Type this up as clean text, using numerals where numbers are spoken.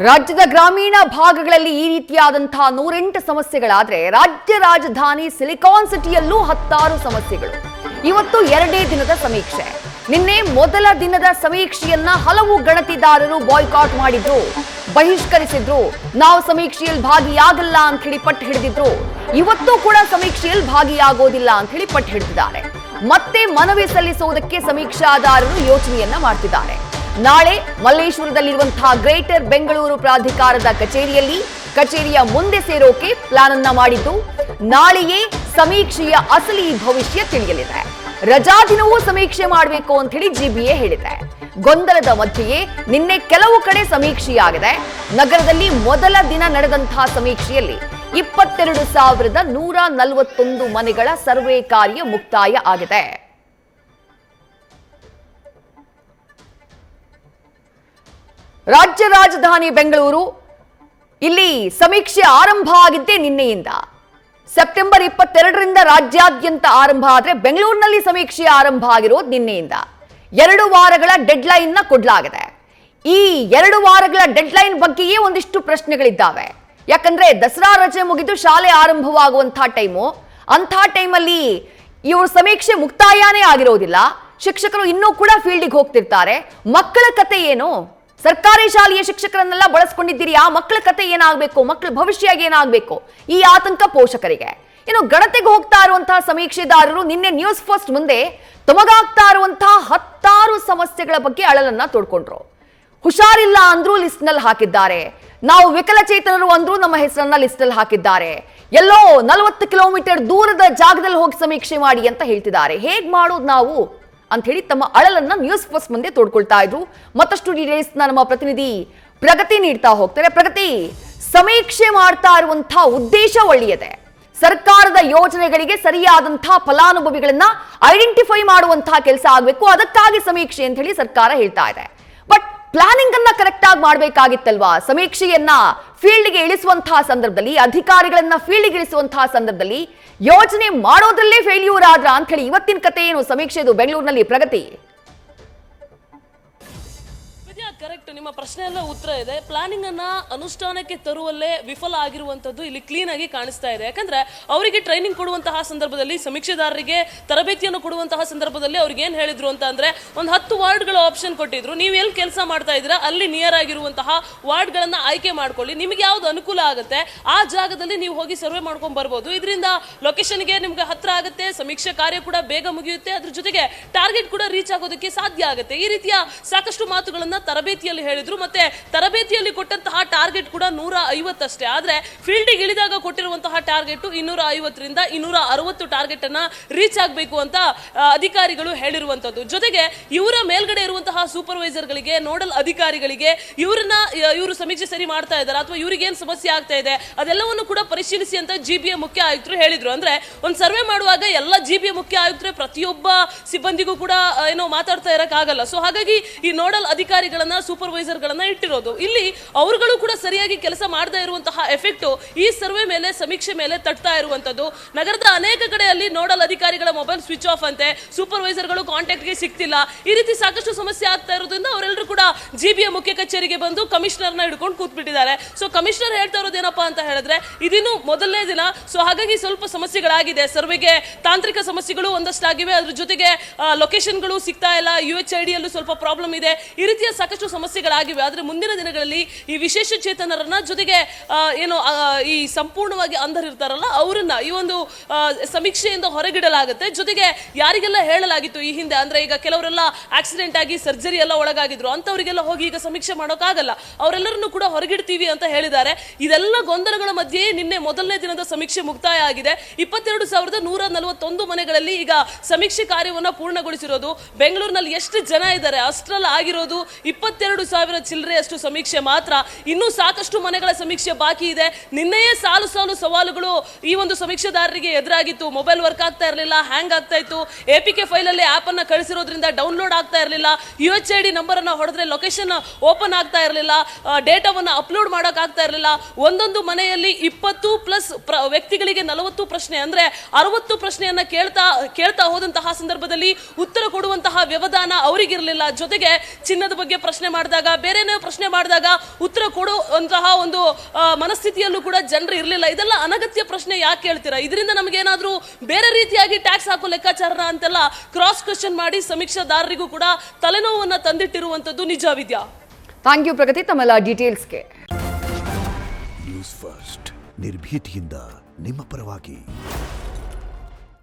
ರಾಜ್ಯದ ಗ್ರಾಮೀಣ ಭಾಗಗಳಲ್ಲಿ ಈ ರೀತಿಯಾದಂತಹ 108 ಸಮಸ್ಯೆಗಳಾದ್ರೆ ರಾಜ್ಯ ರಾಜಧಾನಿ ಸಿಲಿಕಾನ್ ಸಿಟಿಯಲ್ಲೂ 10 ಸಮಸ್ಯೆಗಳು. ಇವತ್ತು ಎರಡನೇ ದಿನದ ಸಮೀಕ್ಷೆ. ನಿನ್ನೆ ಮೊದಲ ದಿನದ ಸಮೀಕ್ಷೆಯನ್ನ ಹಲವು ಗಣತಿದಾರರು ಬಾಯ್ಕಾಟ್ ಮಾಡಿದ್ರು, ಬಹಿಷ್ಕರಿಸಿದ್ರು. ನಾವು ಸಮೀಕ್ಷೆಯಲ್ಲಿ ಭಾಗಿಯಾಗಲ್ಲ ಅಂತ ಹೇಳಿ ಪಟ್ಟು ಹಿಡಿದಿದ್ರು. ಇವತ್ತು ಕೂಡ ಸಮೀಕ್ಷೆಯಲ್ಲಿ ಭಾಗಿಯಾಗೋದಿಲ್ಲ ಅಂತ ಹೇಳಿ ಪಟ್ಟು ಹಿಡಿದಿದ್ದಾರೆ. ಮತ್ತೆ ಮನವಿ ಸಲ್ಲಿಸುವುದಕ್ಕೆ ಸಮೀಕ್ಷಾದಾರರು ಯೋಚನೆಯನ್ನ ಮಾಡ್ತಿದ್ದಾರೆ. ನಾಳೆ ಮಲ್ಲೇಶ್ವರದಲ್ಲಿರುವಂತಹ ಗ್ರೇಟರ್ ಬೆಂಗಳೂರು ಪ್ರಾಧಿಕಾರದ ಕಚೇರಿಯ ಮುಂದೆ ಸೇರೋಕೆ ಪ್ಲಾನ್ ಅನ್ನ ಮಾಡಿದ್ದು, ನಾಳೆಯೇ ಸಮೀಕ್ಷೆಯ ಅಸಲಿ ಭವಿಷ್ಯ ತಿಳಿಯಲಿದೆ. ರಜಾ ದಿನವೂ ಸಮೀಕ್ಷೆ ಮಾಡಬೇಕು ಅಂತ ಹೇಳಿ ಜಿಬಿಎ ಹೇಳಿದೆ. ಗೊಂದಲದ ಮಧ್ಯೆಯೇ ನಿನ್ನೆ ಕೆಲವು ಕಡೆ ಸಮೀಕ್ಷೆಯಾಗಿದೆ. ನಗರದಲ್ಲಿ ಮೊದಲ ದಿನ ನಡೆದಂತಹ ಸಮೀಕ್ಷೆಯಲ್ಲಿ 22,141 ಮನೆಗಳ ಸರ್ವೆ ಕಾರ್ಯ ಮುಕ್ತಾಯ ಆಗಿದೆ. ರಾಜ್ಯ ರಾಜಧಾನಿ ಬೆಂಗಳೂರು ಇಲ್ಲಿ ಸಮೀಕ್ಷೆ ಆರಂಭ ಆಗಿದ್ದೇ ನಿನ್ನೆಯಿಂದ. ಸೆಪ್ಟೆಂಬರ್ 22ರಿಂದ ರಾಜ್ಯಾದ್ಯಂತ ಆರಂಭ ಆದರೆ ಬೆಂಗಳೂರಿನಲ್ಲಿ ಸಮೀಕ್ಷೆ ಆರಂಭ ಆಗಿರೋದು ನಿನ್ನೆಯಿಂದ. 2 ವಾರಗಳ ಡೆಡ್ಲೈನ್ ನ ಕೊಡಲಾಗಿದೆ. ಈ 2 ವಾರಗಳ ಡೆಡ್ಲೈನ್ ಬಗ್ಗೆಯೇ ಒಂದಿಷ್ಟು ಪ್ರಶ್ನೆಗಳಿದ್ದಾವೆ. ಯಾಕಂದ್ರೆ ದಸರಾ ರಜೆ ಮುಗಿದು ಶಾಲೆ ಆರಂಭವಾಗುವಂತಹ ಟೈಮು, ಅಂಥ ಟೈಮಲ್ಲಿ ಇವರು ಸಮೀಕ್ಷೆ ಮುಕ್ತಾಯನೇ ಆಗಿರೋದಿಲ್ಲ. ಶಿಕ್ಷಕರು ಇನ್ನೂ ಕೂಡ ಫೀಲ್ಡಿಗೆ ಹೋಗ್ತಿರ್ತಾರೆ. ಮಕ್ಕಳ ಕತೆ ಏನು? ಸರ್ಕಾರಿ ಶಾಲೆಯ ಶಿಕ್ಷಕರನ್ನೆಲ್ಲ ಬಳಸ್ಕೊಂಡಿದ್ದೀರಿ, ಆ ಮಕ್ಕಳ ಕತೆ ಏನಾಗಬೇಕು, ಮಕ್ಕಳ ಭವಿಷ್ಯ ಏನಾಗಬೇಕು, ಈ ಆತಂಕ ಪೋಷಕರಿಗೆ. ಇನ್ನು ಗಣತಿಗೆ ಹೋಗ್ತಾ ಇರುವಂತಹ ಸಮೀಕ್ಷೆದಾರರು ನಿನ್ನೆ ನ್ಯೂಸ್ ಫಸ್ಟ್ ಮುಂದೆ ತಮಗಾಗ್ತಾ ಇರುವಂತಹ 10 ಸಮಸ್ಯೆಗಳ ಬಗ್ಗೆ ಅಳಲನ್ನ ತೋಡ್ಕೊಂಡ್ರು. ಹುಷಾರಿಲ್ಲ ಅಂದ್ರೂ ಲಿಸ್ಟ್ ನಲ್ಲಿ ಹಾಕಿದ್ದಾರೆ. ನಾವು ವಿಕಲಚೇತನರು ಅಂದ್ರೂ ನಮ್ಮ ಹೆಸರನ್ನ ಲಿಸ್ಟ್ ಅಲ್ಲಿ ಹಾಕಿದ್ದಾರೆ. ಎಲ್ಲೋ 40 ಕಿಲೋಮೀಟರ್ ದೂರದ ಜಾಗದಲ್ಲಿ ಹೋಗಿ ಸಮೀಕ್ಷೆ ಮಾಡಿ ಅಂತ ಹೇಳ್ತಿದ್ದಾರೆ. ಹೇಗ್ ಮಾಡೋದು ನಾವು ಅಂತ ಹೇಳಿ ತಮ್ಮ ಅಳಲನ್ನ ನ್ಯೂಸ್ ಫಸ್ಟ್ ಮುಂದೆ ತೋಡ್ಕೊಳ್ತಾ ಇದ್ರು. ಮತ್ತಷ್ಟು ಡೀಟೇಲ್ಸ್ ನಮ್ಮ ಪ್ರತಿನಿಧಿ ಪ್ರಗತಿ ನೀಡ್ತಾ ಹೋಗ್ತಾರೆ. ಪ್ರಗತಿ, ಸಮೀಕ್ಷೆ ಮಾಡ್ತಾ ಇರುವಂತಹ ಉದ್ದೇಶ ಒಳ್ಳೆಯದೇ. ಸರ್ಕಾರದ ಯೋಜನೆಗಳಿಗೆ ಸರಿಯಾದಂತಹ ಫಲಾನುಭವಿಗಳನ್ನ ಐಡೆಂಟಿಫೈ ಮಾಡುವಂತಹ ಕೆಲಸ ಆಗಬೇಕು, ಅದಕ್ಕಾಗಿ ಸಮೀಕ್ಷೆ ಅಂತ ಹೇಳಿ ಸರ್ಕಾರ ಹೇಳ್ತಾ ಇದೆ. ಬಟ್ ಪ್ಲಾನಿಂಗ್ ಅನ್ನ ಕರೆಕ್ಟ್ ಆಗಿ ಮಾಡ್ಬೇಕಾಗಿತ್ತಲ್ವಾ? ಸಮೀಕ್ಷೆಯನ್ನ ಫೀಲ್ಡ್ಗೆ ಇಳಿಸುವಂತಹ ಸಂದರ್ಭದಲ್ಲಿ, ಅಧಿಕಾರಿಗಳನ್ನ ಫೀಲ್ಡ್ಗೆ ಇಳಿಸುವಂತಹ ಸಂದರ್ಭದಲ್ಲಿ ಯೋಜನೆ ಮಾಡೋದ್ರಲ್ಲೇ ಫೇಲ್ಯೂರ್ ಆದ್ರ ಅಂತ ಹೇಳಿ ಇವತ್ತಿನ ಕತೆ ಏನು ಸಮೀಕ್ಷೆದು ಬೆಂಗಳೂರಿನಲ್ಲಿ? ಪ್ರಗತಿ, ಕರೆಕ್ಟ್, ನಿಮ್ಮ ಪ್ರಶ್ನೆ ಎಲ್ಲ ಉತ್ತರ ಇದೆ. ಪ್ಲಾನಿಂಗ್ ಅನ್ನ ಅನುಷ್ಠಾನಕ್ಕೆ ತರುವಲ್ಲೇ ವಿಫಲ ಆಗಿರುವಂತದ್ದು ಇಲ್ಲಿ ಕ್ಲೀನ್ ಆಗಿ ಕಾಣಿಸ್ತಾ ಇದೆ. ಯಾಕಂದ್ರೆ ಅವರಿಗೆ ಟ್ರೈನಿಂಗ್ ಕೊಡುವಂತಹ ಸಂದರ್ಭದಲ್ಲಿ, ಸಮೀಕ್ಷೆದಾರರಿಗೆ ತರಬೇತಿಯನ್ನು ಕೊಡುವಂತಹ ಸಂದರ್ಭದಲ್ಲಿ ಅವ್ರಿಗೆ ಏನ್ ಹೇಳಿದ್ರು ಅಂತ ಅಂದ್ರೆ, ಒಂದು 10 ವಾರ್ಡ್ಗಳ ಆಪ್ಷನ್ ಕೊಟ್ಟಿದ್ರು. ನೀವು ಎಲ್ಲಿ ಕೆಲಸ ಮಾಡ್ತಾ ಇದ್ದೀರಾ ಅಲ್ಲಿ ನಿಯರ್ ಆಗಿರುವಂತಹ ವಾರ್ಡ್ ಗಳನ್ನ ಆಯ್ಕೆ ಮಾಡ್ಕೊಳ್ಳಿ, ನಿಮಗೆ ಯಾವ್ದು ಅನುಕೂಲ ಆಗುತ್ತೆ ಆ ಜಾಗದಲ್ಲಿ ನೀವು ಹೋಗಿ ಸರ್ವೆ ಮಾಡ್ಕೊಂಡ್ ಬರ್ಬೋದು. ಇದರಿಂದ ಲೊಕೇಶನ್ಗೆ ನಿಮ್ಗೆ ಹತ್ರ ಆಗುತ್ತೆ, ಸಮೀಕ್ಷೆ ಕಾರ್ಯ ಕೂಡ ಬೇಗ ಮುಗಿಯುತ್ತೆ, ಅದ್ರ ಜೊತೆಗೆ ಟಾರ್ಗೆಟ್ ಕೂಡ ರೀಚ್ ಆಗೋದಕ್ಕೆ ಸಾಧ್ಯ ಆಗುತ್ತೆ. ಈ ರೀತಿಯ ಸಾಕಷ್ಟು ಮಾತುಗಳನ್ನ ತರಬೇತಿಯಲ್ಲಿ ಹೇಳಿದ್ರು. ಮತ್ತೆ ತರಬೇತಿಯಲ್ಲಿ ಕೊಟ್ಟಂತಹ ಟಾರ್ಗೆಟ್ ಕೂಡ 150 ಅಷ್ಟೇ. ಆದ್ರೆ ಫೀಲ್ಡಿಗೆ ಇಳಿದಾಗ ಕೊಟ್ಟಿರುವಂತಹ ಟಾರ್ಗೆಟ್ 250ರಿಂದ 260 ಟಾರ್ಗೆಟ್ ಅನ್ನ ರೀಚ್ ಆಗಬೇಕು ಅಂತ ಅಧಿಕಾರಿಗಳು ಹೇಳಿರುವಂತದ್ದು. ಜೊತೆಗೆ ಇವರ ಮೇಲ್ಗಡೆ ಇರುವಂತಹ ಸೂಪರ್ವೈಸರ್ ಗಳಿಗೆ, ನೋಡಲ್ ಅಧಿಕಾರಿಗಳಿಗೆ ಇವರು ಸಮೀಕ್ಷೆ ಸರಿ ಮಾಡ್ತಾ ಇದ್ದಾರೆ ಅಥವಾ ಇವರಿಗೆ ಏನ್ ಸಮಸ್ಯೆ ಆಗ್ತಾ ಇದೆ ಅದೆಲ್ಲವನ್ನು ಕೂಡ ಪರಿಶೀಲಿಸಿ ಅಂತ ಜಿಬಿಎ ಮುಖ್ಯ ಆಯುಕ್ತರು ಹೇಳಿದ್ರು. ಅಂದ್ರೆ ಒಂದು ಸರ್ವೆ ಮಾಡುವಾಗ ಎಲ್ಲ ಜಿಬಿಎ ಮುಖ್ಯ ಆಯುಕ್ತರು ಪ್ರತಿಯೊಬ್ಬ ಸಿಬ್ಬಂದಿಗೂ ಕೂಡ ಏನೋ ಮಾತಾಡ್ತಾ ಇರಕ್ಕಾಗಲ್ಲ. ಸೊ ಹಾಗಾಗಿ ಈ ನೋಡಲ್ ಅಧಿಕಾರಿಗಳನ್ನ, ಸೂಪರ್ವೈಸರ್ ಗಳನ್ನ ಇಟ್ಟಿರೋದು. ಇಲ್ಲಿ ಅವರುಗಳು ಕೂಡ ಸರಿಯಾಗಿ ಕೆಲಸ ಮಾಡದೇ ಇರುವಂತಹ ಎಫೆಕ್ಟ್ ಈ ಸರ್ವೆ ಮೇಲೆ, ಸಮೀಕ್ಷೆ ಮೇಲೆ ತಟ್ತಾ ಇರುವಂತದ್ದು. ನಗರದ ಅನೇಕ ಕಡೆಯಲ್ಲಿ ನೋಡಲ್ ಅಧಿಕಾರಿಗಳ ಮೊಬೈಲ್ ಸ್ವಿಚ್ ಆಫ್ ಅಂತೆ, ಸೂಪರ್ವೈಸರ್ ಗಳು ಕಾಂಟ್ಯಾಕ್ಟ್ ಗೆ ಸಿಗ್ತಿಲ್ಲ. ಈ ರೀತಿ ಸಾಕಷ್ಟು ಸಮಸ್ಯೆ ಆಗ್ತಾ ಇರೋದ್ರಿಂದ ಅವರೆಲ್ಲರೂ ಕೂಡ ಜಿಬಿಎ ಮುಖ್ಯ ಕಚೇರಿಗೆ ಬಂದು ಕಮಿಷನರ್ ನ ಹಿಡ್ಕೊಂಡು ಕೂತ್ಬಿಟ್ಟಿದ್ದಾರೆ. ಸೊ ಕಮಿಷನರ್ ಹೇಳ್ತಾ ಇರೋದೇನಪ್ಪಾ ಅಂತ ಹೇಳಿದ್ರೆ, ಇದಿನ್ನು ಮೊದಲನೇ ದಿನ, ಸೊ ಹಾಗಾಗಿ ಸ್ವಲ್ಪ ಸಮಸ್ಯೆಗಳಾಗಿದೆ. ಸರ್ವೆಗೆ ತಾಂತ್ರಿಕ ಸಮಸ್ಯೆಗಳು ಒಂದಷ್ಟಾಗಿವೆ, ಅದ್ರ ಜೊತೆಗೆ ಲೊಕೇಶನ್ಗಳು ಸಿಗ್ತಾ ಇಲ್ಲ, UHID ಯಲ್ಲೂ ಸ್ವಲ್ಪ ಪ್ರಾಬ್ಲಮ್ ಇದೆ. ಈ ರೀತಿಯ ಸಾಕಷ್ಟು ಸಮಸ್ಯೆಗಳಾಗಿವೆ. ಆದ್ರೆ ಮುಂದಿನ ದಿನಗಳಲ್ಲಿ ಈ ವಿಶೇಷ ಚೇತನರನ್ನ, ಜೊತೆಗೆ ಏನು ಈ ಸಂಪೂರ್ಣವಾಗಿ ಅಂಧರಿರ್ತಾರಲ್ಲ ಅವರನ್ನ ಈ ಒಂದು ಸಮೀಕ್ಷೆಯಿಂದ ಹೊರಗಿಡಲಾಗುತ್ತೆ. ಜೊತೆಗೆ ಯಾರಿಗೆಲ್ಲ ಹೇಳಲಾಗಿತ್ತು ಈ ಹಿಂದೆ, ಅಂದ್ರೆ ಈಗ ಕೆಲವರೆಲ್ಲ ಆಕ್ಸಿಡೆಂಟ್ ಆಗಿ ಸರ್ಜರಿ ಎಲ್ಲ ಒಳಗಾಗಿದ್ರು, ಅಂತವರಿಗೆಲ್ಲ ಹೋಗಿ ಈಗ ಸಮೀಕ್ಷೆ ಮಾಡೋಕ್ಕಾಗಲ್ಲ, ಅವರೆಲ್ಲರನ್ನು ಕೂಡ ಹೊರಗಿಡ್ತೀವಿ ಅಂತ ಹೇಳಿದ್ದಾರೆ. ಇದೆಲ್ಲ ಗೊಂದಲಗಳ ಮಧ್ಯೆ ನಿನ್ನೆ ಮೊದಲನೇ ದಿನದ ಸಮೀಕ್ಷೆ ಮುಕ್ತಾಯ ಆಗಿದೆ. 22,141 ಮನೆಗಳಲ್ಲಿ ಈಗ ಸಮೀಕ್ಷೆ ಕಾರ್ಯವನ್ನ ಪೂರ್ಣಗೊಳಿಸಿರೋದು. ಬೆಂಗಳೂರಿನಲ್ಲಿ ಎಷ್ಟು ಜನ ಇದ್ದಾರೆ ಅಷ್ಟರಲ್ಲಿ ಆಗಿರೋದು 22,000 ಚಿಲ್ಲರೆಯಷ್ಟು ಸಮೀಕ್ಷೆ ಮಾತ್ರ. ಇನ್ನೂ ಸಾಕಷ್ಟು ಮನೆಗಳ ಸಮೀಕ್ಷೆ ಬಾಕಿ ಇದೆ. ನಿನ್ನೆಯೇ ಸಾಲು ಸವಾಲುಗಳು ಈ ಒಂದು ಸಮೀಕ್ಷೆದಾರರಿಗೆ ಎದುರಾಗಿತ್ತು. ಮೊಬೈಲ್ ವರ್ಕ್ ಆಗ್ತಾ ಇರಲಿಲ್ಲ, ಹ್ಯಾಂಗ್ ಆಗ್ತಾ ಇತ್ತು. APK ಫೈಲ್ ಅಲ್ಲಿ ಆಪ್ ಅನ್ನ ಕಳಿಸಿರೋದ್ರಿಂದ ಡೌನ್ಲೋಡ್ ಆಗ್ತಾ ಇರಲಿಲ್ಲ. UHID ನಂಬರ್ ಅನ್ನ ಹೊಡೆದ್ರೆ ಲೊಕೇಶನ್ ಓಪನ್ ಆಗ್ತಾ ಇರಲಿಲ್ಲ, ಡೇಟಾವನ್ನ ಅಪ್ಲೋಡ್ ಮಾಡಕ್ ಆಗ್ತಾ ಇರಲಿಲ್ಲ. ಒಂದೊಂದು ಮನೆಯಲ್ಲಿ 20+ ವ್ಯಕ್ತಿಗಳಿಗೆ 40 ಪ್ರಶ್ನೆ, ಅಂದ್ರೆ 60 ಪ್ರಶ್ನೆಯನ್ನ ಕೇಳ್ತಾ ಹೋದಂತಹ ಸಂದರ್ಭದಲ್ಲಿ ಉತ್ತರ ಕೊಡುವಂತಹ ವ್ಯವಧಾನ ಅವರಿಗಿರಲಿಲ್ಲ. ಜೊತೆಗೆ ಚಿನ್ನದ ಬಗ್ಗೆ ಪ್ರಶ್ನೆ ಮಾಡಿದಾಗ ಮಾಡಿದಾಗ, ಬೇರೆನೇ ಪ್ರಶ್ನೆ ಮಾಡಿದಾಗ ಉತ್ತರ ಕೊಡುವಂತಹ ಒಂದು ಮನಸ್ಥಿತಿಯಲ್ಲೂ ಕೂಡ ಜನರು ಇರಲಿಲ್ಲ. ಇದೆಲ್ಲ ಅನಗತ್ಯ ಪ್ರಶ್ನೆ ಯಾಕೆ ಹೇಳ್ತೀರಾ? ಇದರಿಂದ ನಮಗೇನಾದ್ರೂ ಬೇರೆ ರೀತಿಯಾಗಿ ಟ್ಯಾಕ್ಸ್ ಹಾಕೋ ಲೆಕ್ಕಾಚಾರನ ಅಂತೆಲ್ಲ ಕ್ರಾಸ್ ಕ್ವೆಶ್ಚನ್ ಮಾಡಿ ಸಮೀಕ್ಷಾದಾರರಿಗೂ ಕೂಡ ತಲೆನೋವನ್ನ ತಂದಿಟ್ಟಿರುವಂತದ್ದು ನಿಜವಿದ್ಯಾ? ಥ್ಯಾಂಕ್ ಯು ಪ್ರಗತಿ, ತಮ್ಮೆಲ್ಲ ಡೀಟೇಲ್ಸ್ಗೆ. ನ್ಯೂಸ್ ಫಸ್ಟ್ ನಿರ್ಭೀತಿಯಿಂದ ನಿಮ್ಮ ಪರವಾಗಿ.